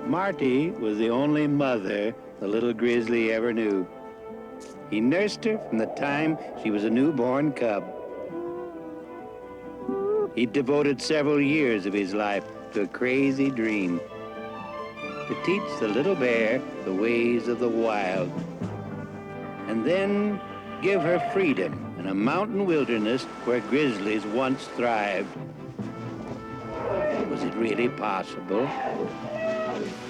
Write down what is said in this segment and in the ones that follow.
Marty was the only mother the little grizzly ever knew. He nursed her from the time she was a newborn cub. He devoted several years of his life to a crazy dream, to teach the little bear the ways of the wild, and then give her freedom in a mountain wilderness where grizzlies once thrived. Was it really possible?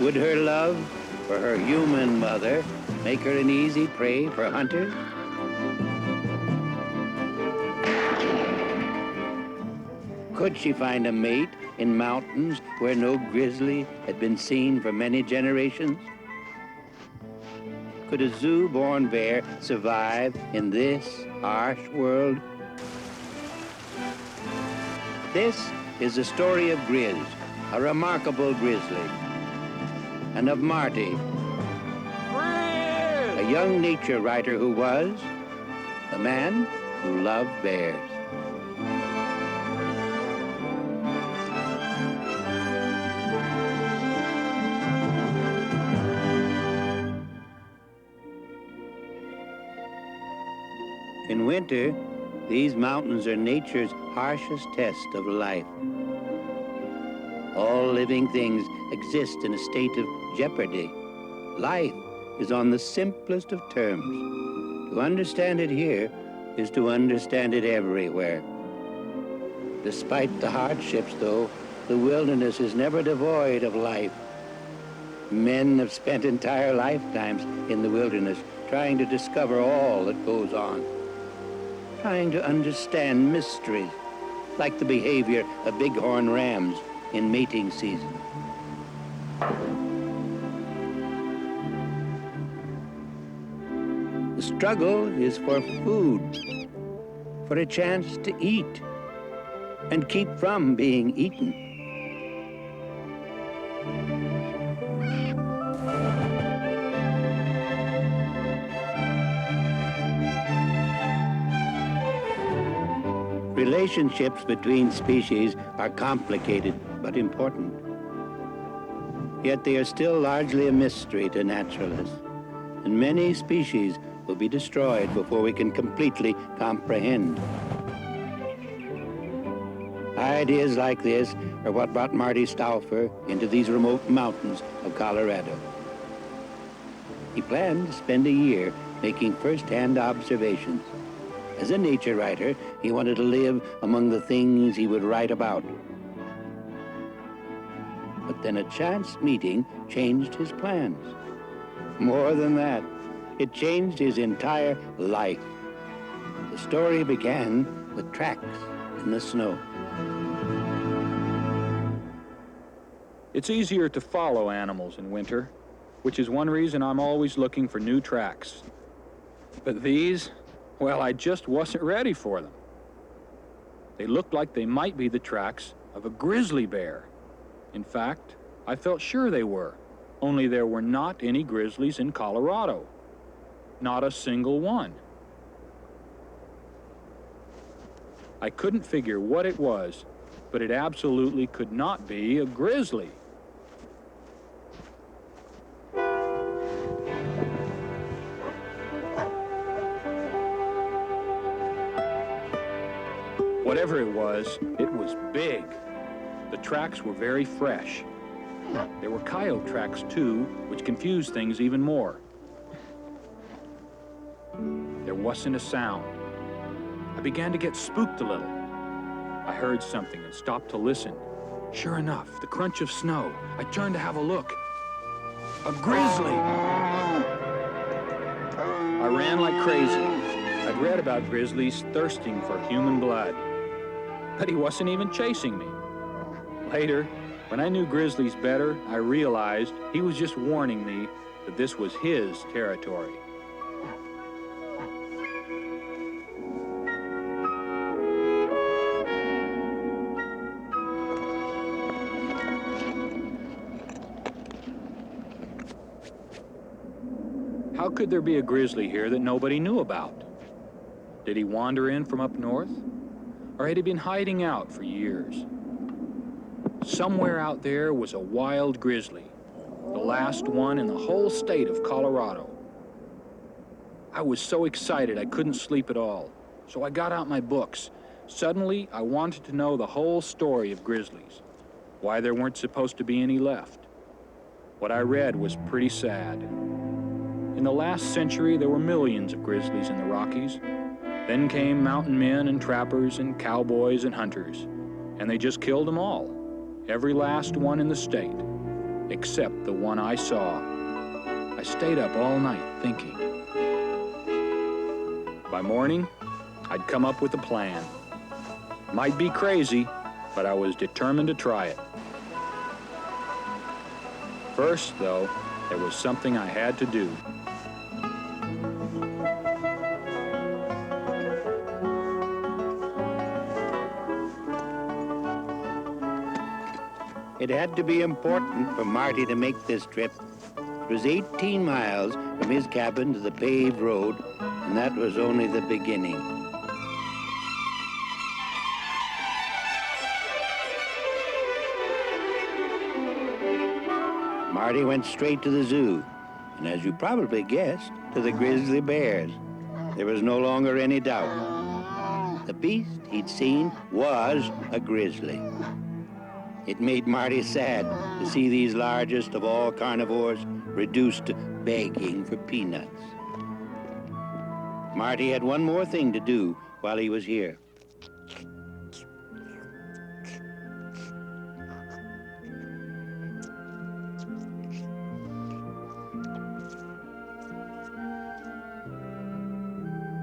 Would her love for her human mother make her an easy prey for hunters? Could she find a mate in mountains where no grizzly had been seen for many generations? Could a zoo-born bear survive in this harsh world? This is the story of Griz, a remarkable grizzly, and of Marty, a young nature writer who was the man who loved bears. In winter, these mountains are nature's harshest test of life. All living things exist in a state of jeopardy. Life is on the simplest of terms. To understand it here is to understand it everywhere. Despite the hardships, though, the wilderness is never devoid of life. Men have spent entire lifetimes in the wilderness trying to discover all that goes on, trying to understand mysteries, like the behavior of bighorn rams in mating season. The struggle is for food, for a chance to eat, and keep from being eaten. Relationships between species are complicated but important. Yet they are still largely a mystery to naturalists, and many species will be destroyed before we can completely comprehend. Ideas like this are what brought Marty Stouffer into these remote mountains of Colorado. He planned to spend a year making first-hand observations. As a nature writer, he wanted to live among the things he would write about. But then a chance meeting changed his plans. More than that, it changed his entire life. The story began with tracks in the snow. It's easier to follow animals in winter, which is one reason I'm always looking for new tracks. But these, well, I just wasn't ready for them. They looked like they might be the tracks of a grizzly bear. In fact, I felt sure they were, only there were not any grizzlies in Colorado. Not a single one. I couldn't figure what it was, but it absolutely could not be a grizzly. Whatever it was big. The tracks were very fresh. There were coyote tracks too, which confused things even more. There wasn't a sound. I began to get spooked a little. I heard something and stopped to listen. Sure enough, the crunch of snow. I turned to have a look. A grizzly! I ran like crazy. I'd read about grizzlies thirsting for human blood, but he wasn't even chasing me. Later, when I knew grizzlies better, I realized he was just warning me that this was his territory. How could there be a grizzly here that nobody knew about? Did he wander in from up north? Or had he been hiding out for years? Somewhere out there was a wild grizzly, the last one in the whole state of Colorado. I was so excited I couldn't sleep at all, so I got out my books. Suddenly, I wanted to know the whole story of grizzlies, why there weren't supposed to be any left. What I read was pretty sad. In the last century, there were millions of grizzlies in the Rockies. Then came mountain men and trappers and cowboys and hunters, and they just killed them all, every last one in the state, except the one I saw. I stayed up all night thinking. By morning, I'd come up with a plan. Might be crazy, but I was determined to try it. First, though, there was something I had to do. It had to be important for Marty to make this trip. It was 18 miles from his cabin to the paved road, and that was only the beginning. Marty went straight to the zoo, and as you probably guessed, to the Grizzly Bears. There was no longer any doubt. The beast he'd seen was a grizzly. It made Marty sad to see these largest of all carnivores reduced to begging for peanuts. Marty had one more thing to do while he was here.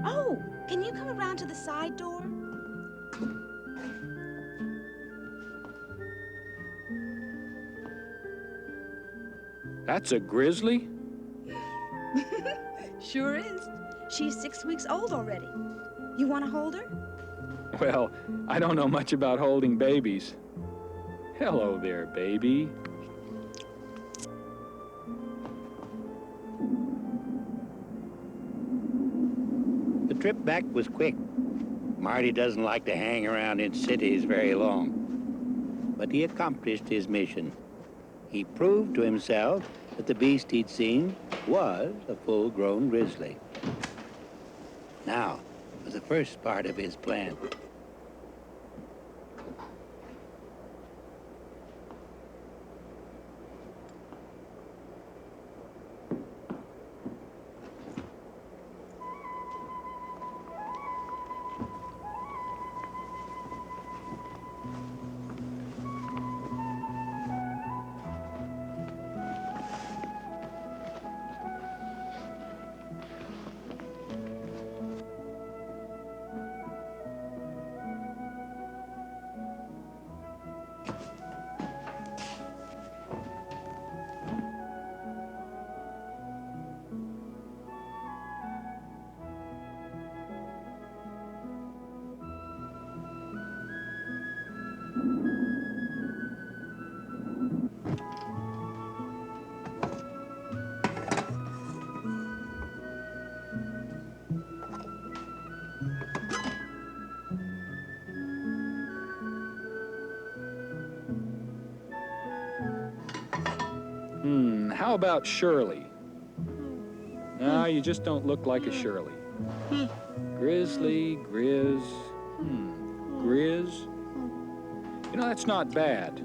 Oh, can you come around to the side door? That's a grizzly? Sure is. She's 6 weeks old already. You want to hold her? Well, I don't know much about holding babies. Hello there, baby. The trip back was quick. Marty doesn't like to hang around in cities very long, but he accomplished his mission. He proved to himself that the beast he'd seen was a full-grown grizzly. Now, for the first part of his plan. How about Shirley? No, you just don't look like a Shirley. Grizzly, Griz, Grizz. You know, that's not bad.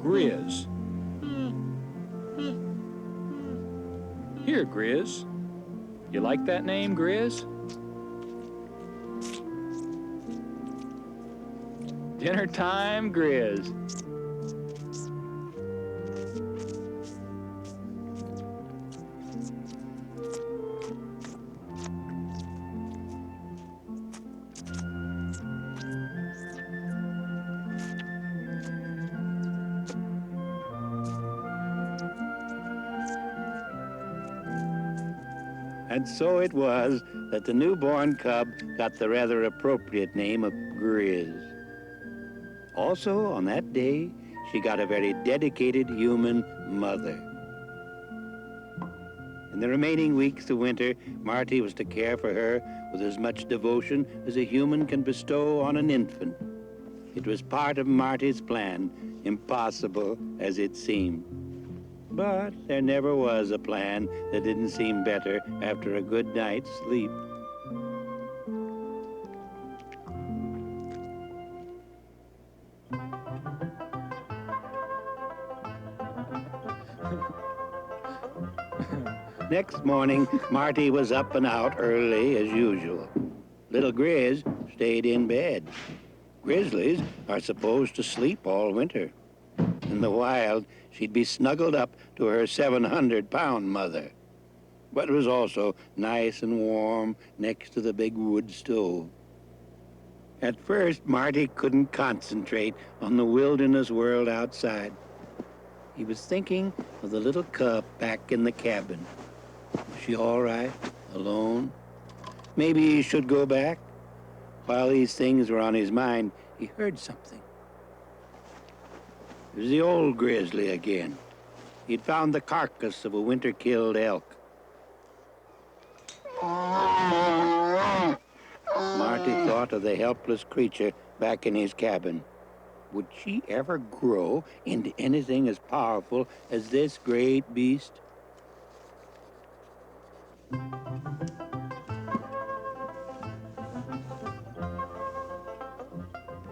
Grizz. Here, Grizz. You like that name, Grizz? Dinner time, Grizz. And so it was that the newborn cub got the rather appropriate name of Griz. Also, on that day, she got a very dedicated human mother. In the remaining weeks of winter, Marty was to care for her with as much devotion as a human can bestow on an infant. It was part of Marty's plan, impossible as it seemed. But there never was a plan that didn't seem better after a good night's sleep. Next morning, Marty was up and out early as usual. Little Griz stayed in bed. Grizzlies are supposed to sleep all winter. In the wild, she'd be snuggled up to her 700-pound mother. But it was also nice and warm next to the big wood stove. At first, Marty couldn't concentrate on the wilderness world outside. He was thinking of the little cub back in the cabin. Was she all right, alone? Maybe he should go back. While these things were on his mind, he heard something. It was the old grizzly again. He'd found the carcass of a winter-killed elk. Marty thought of the helpless creature back in his cabin. Would she ever grow into anything as powerful as this great beast?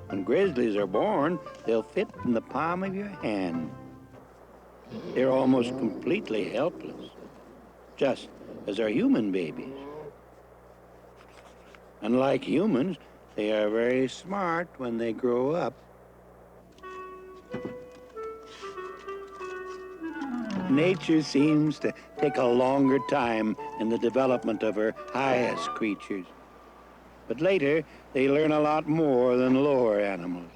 When grizzlies are born, they'll fit in the palm of your hand. They're almost completely helpless, just as are human babies. Unlike humans, they are very smart when they grow up. Nature seems to take a longer time in the development of her highest creatures. But later, they learn a lot more than lower animals.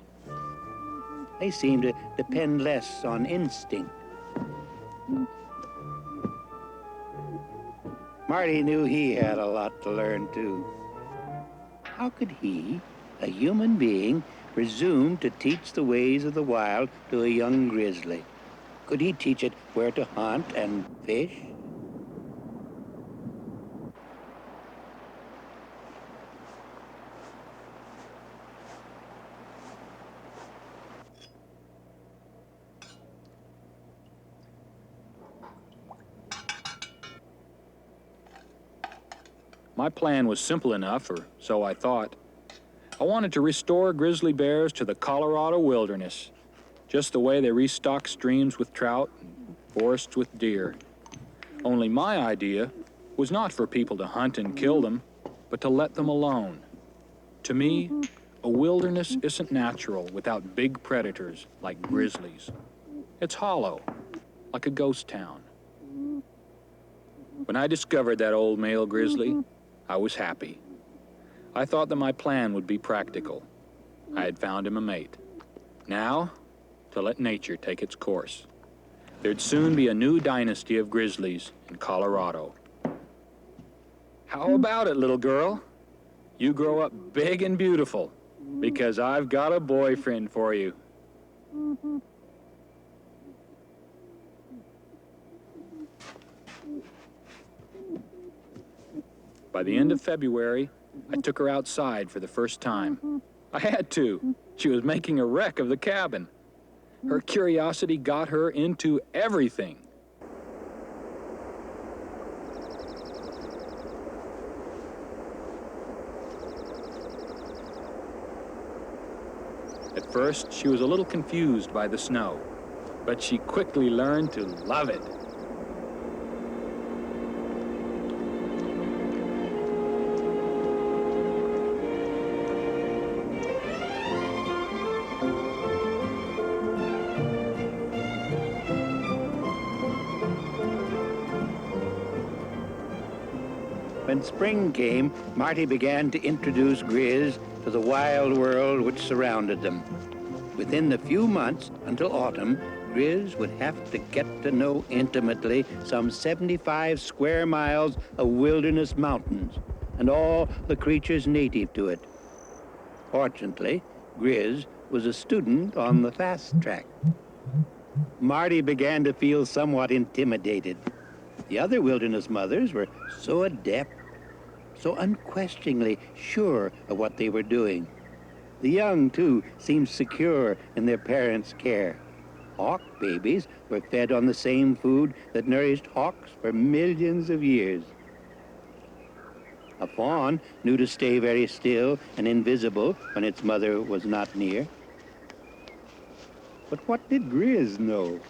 They seem to depend less on instinct. Marty knew he had a lot to learn, too. How could he, a human being, presume to teach the ways of the wild to a young grizzly? Could he teach it where to hunt and fish? My plan was simple enough, or so I thought. I wanted to restore grizzly bears to the Colorado wilderness, just the way they restock streams with trout and forests with deer. Only my idea was not for people to hunt and kill them, but to let them alone. To me, a wilderness isn't natural without big predators like grizzlies. It's hollow, like a ghost town. When I discovered that old male grizzly, I was happy. I thought that my plan would be practical. I had found him a mate. Now, to let nature take its course. There'd soon be a new dynasty of grizzlies in Colorado. How about it, little girl? You grow up big and beautiful, because I've got a boyfriend for you. By the end of February, I took her outside for the first time. I had to. She was making a wreck of the cabin. Her curiosity got her into everything. At first, she was a little confused by the snow, but she quickly learned to love it. When spring came, Marty began to introduce Griz to the wild world which surrounded them. Within the few months until autumn, Griz would have to get to know intimately some 75 square miles of wilderness mountains and all the creatures native to it. Fortunately, Griz was a student on the fast track. Marty began to feel somewhat intimidated. The other wilderness mothers were so adept, so unquestioningly sure of what they were doing. The young, too, seemed secure in their parents' care. Hawk babies were fed on the same food that nourished hawks for millions of years. A fawn knew to stay very still and invisible when its mother was not near. But what did Griz know?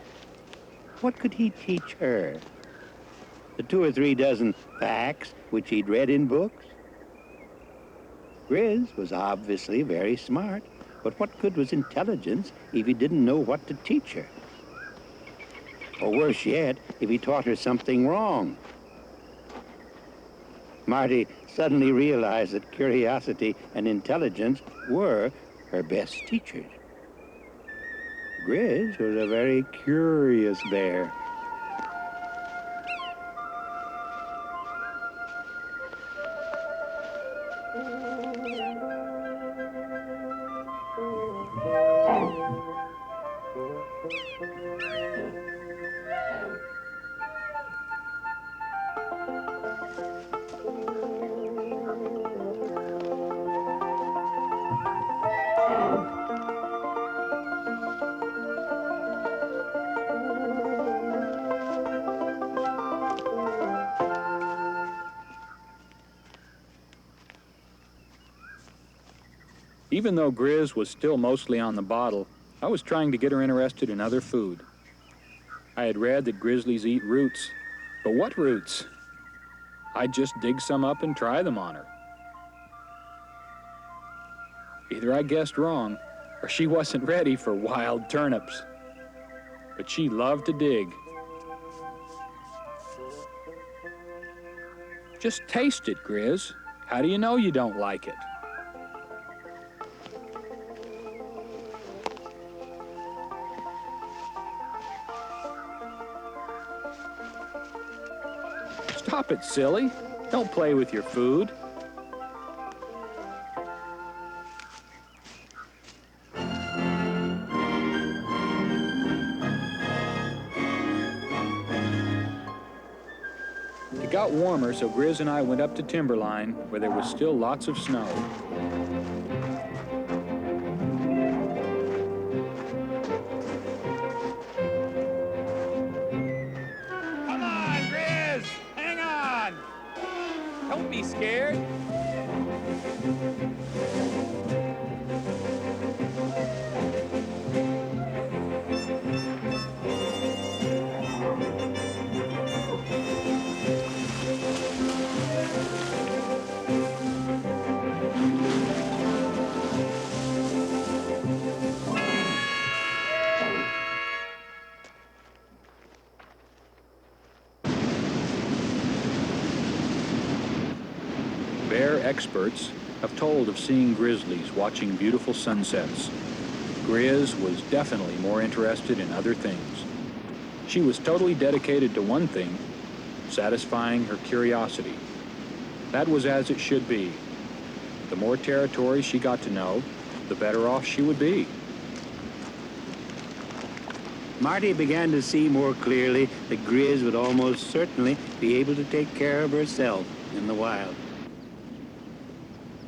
What could he teach her? The 2 or 3 dozen facts which he'd read in books? Griz was obviously very smart, but what good was intelligence if he didn't know what to teach her? Or worse yet, if he taught her something wrong. Marty suddenly realized that curiosity and intelligence were her best teachers. Griz was a very curious bear. Even though Griz was still mostly on the bottle, I was trying to get her interested in other food. I had read that grizzlies eat roots, but what roots? I'd just dig some up and try them on her. Either I guessed wrong, or she wasn't ready for wild turnips. But she loved to dig. Just taste it, Griz. How do you know you don't like it? Stop it, silly. Don't play with your food. It got warmer, so Griz and I went up to Timberline, where there was still lots of snow. Come on, Griz! Hang on! Don't be scared. Bear experts have told of seeing grizzlies watching beautiful sunsets. Griz was definitely more interested in other things. She was totally dedicated to one thing, satisfying her curiosity. That was as it should be. The more territory she got to know, the better off she would be. Marty began to see more clearly that Griz would almost certainly be able to take care of herself in the wild.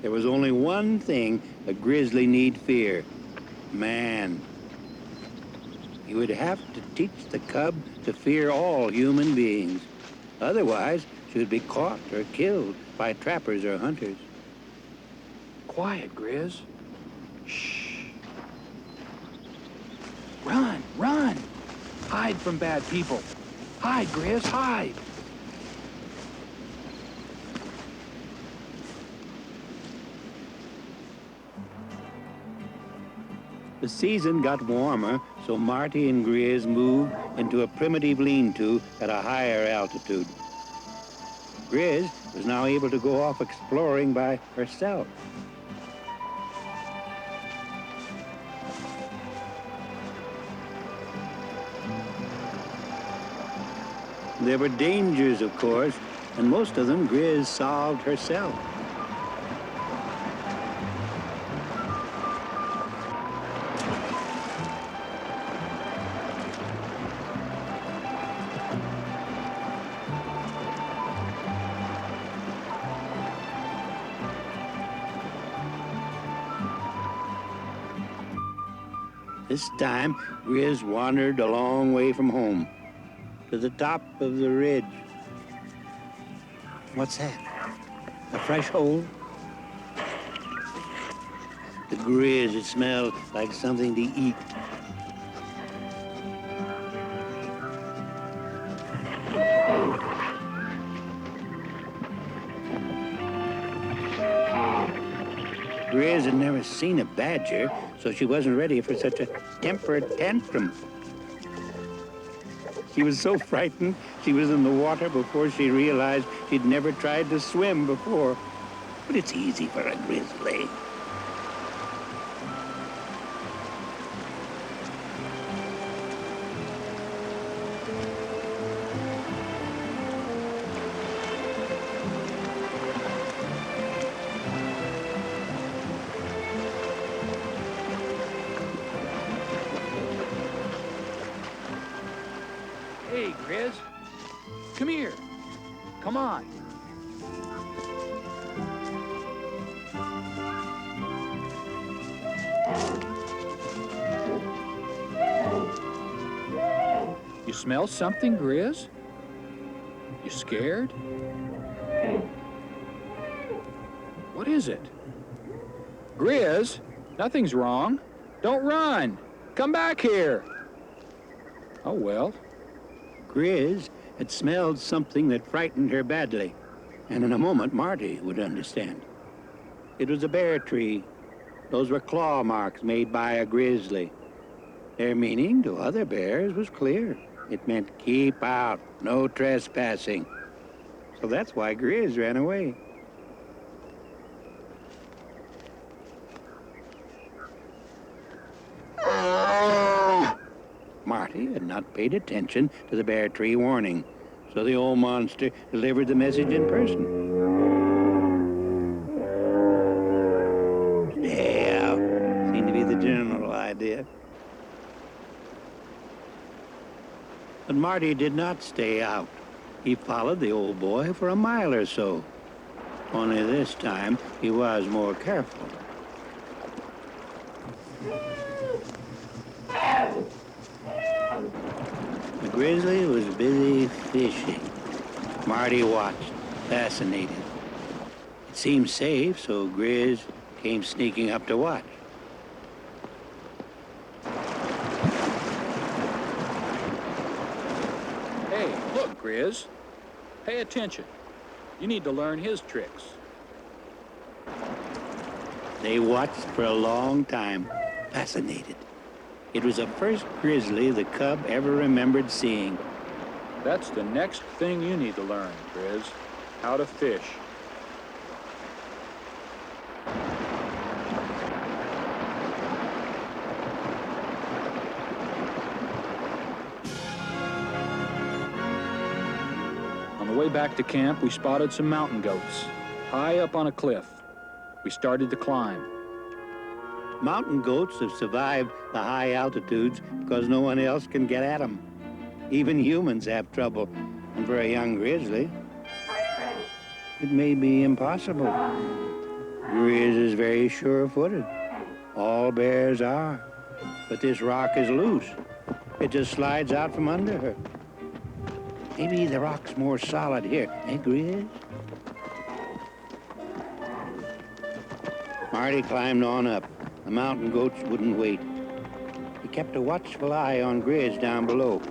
There was only one thing a grizzly need fear: man. He would have to teach the cub to fear all human beings. Otherwise, she would be caught or killed by trappers or hunters. Quiet, Griz. Shh. Run, run! Hide from bad people. Hide, Griz, hide! The season got warmer, so Marty and Griz moved into a primitive lean-to at a higher altitude. Griz was now able to go off exploring by herself. There were dangers, of course, and most of them Griz solved herself. This time, Griz wandered a long way from home, to the top of the ridge. What's that? A fresh hole? The Griz, it smelled like something to eat. Griz had never seen a badger, so she wasn't ready for such a temper tantrum. She was so frightened, she was in the water before she realized she'd never tried to swim before. But it's easy for a grizzly. Hey, Griz. Come here. Come on. You smell something, Griz? You scared? What is it? Griz, nothing's wrong. Don't run. Come back here. Oh, well. Griz had smelled something that frightened her badly, and in a moment Marty would understand. It was a bear tree. Those were claw marks made by a grizzly. Their meaning to other bears was clear. It meant keep out, no trespassing. So that's why Griz ran away. Marty had not paid attention to the bear tree warning, so the old monster delivered the message in person. Stay out seemed to be the general idea. But Marty did not stay out. He followed the old boy for a mile or so. Only this time, he was more careful. The grizzly was busy fishing. Marty watched, fascinated. It seemed safe, so Griz came sneaking up to watch. Hey, look, Griz. Pay attention. You need to learn his tricks. They watched for a long time, fascinated. It was the first grizzly the cub ever remembered seeing. That's the next thing you need to learn, Griz. How to fish. On the way back to camp, we spotted some mountain goats, high up on a cliff. We started to climb. Mountain goats have survived the high altitudes because no one else can get at them. Even humans have trouble, and for a young grizzly, it may be impossible. Griz is very sure-footed. All bears are. But this rock is loose. It just slides out from under her. Maybe the rock's more solid here, eh, Griz? Marty climbed on up. The mountain goats wouldn't wait. He kept a watchful eye on Griz down below.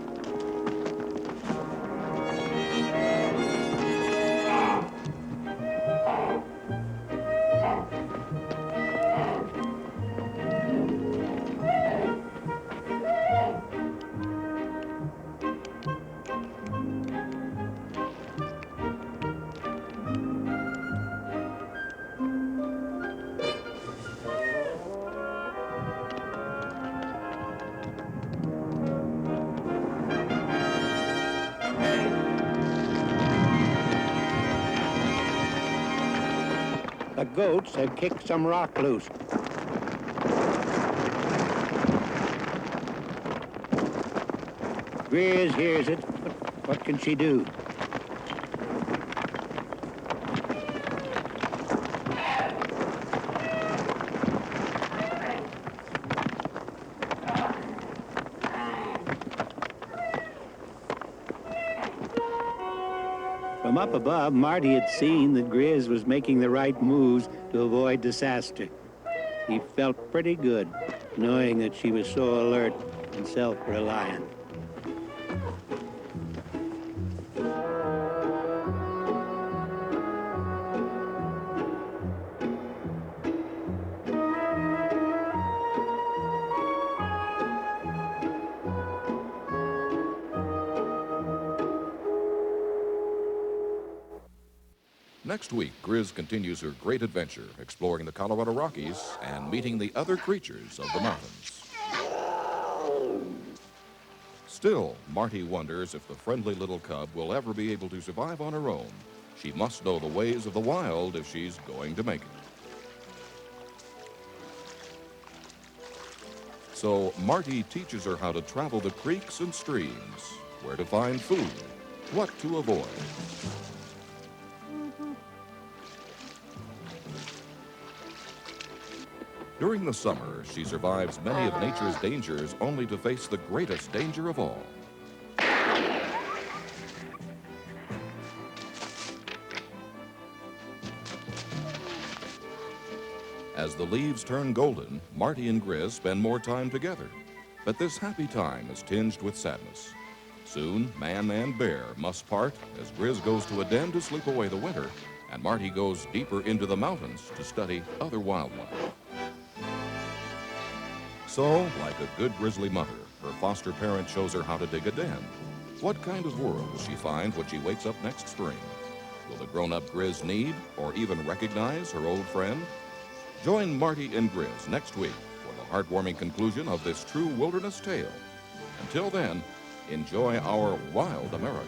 goats have kicked some rock loose. Griz hears it, but what can she do? From up above, Marty had seen that Griz was making the right moves to avoid disaster. He felt pretty good, knowing that she was so alert and self-reliant. Next week, Griz continues her great adventure, exploring the Colorado Rockies and meeting the other creatures of the mountains. Still, Marty wonders if the friendly little cub will ever be able to survive on her own. She must know the ways of the wild if she's going to make it. So Marty teaches her how to travel the creeks and streams, where to find food, what to avoid. During the summer, she survives many of nature's dangers only to face the greatest danger of all. As the leaves turn golden, Marty and Griz spend more time together. But this happy time is tinged with sadness. Soon, man and bear must part as Griz goes to a den to sleep away the winter, and Marty goes deeper into the mountains to study other wildlife. So, like a good grizzly mother, her foster parent shows her how to dig a den. What kind of world will she find when she wakes up next spring? Will the grown-up Griz need or even recognize her old friend? Join Marty and Griz next week for the heartwarming conclusion of this true wilderness tale. Until then, enjoy our wild America.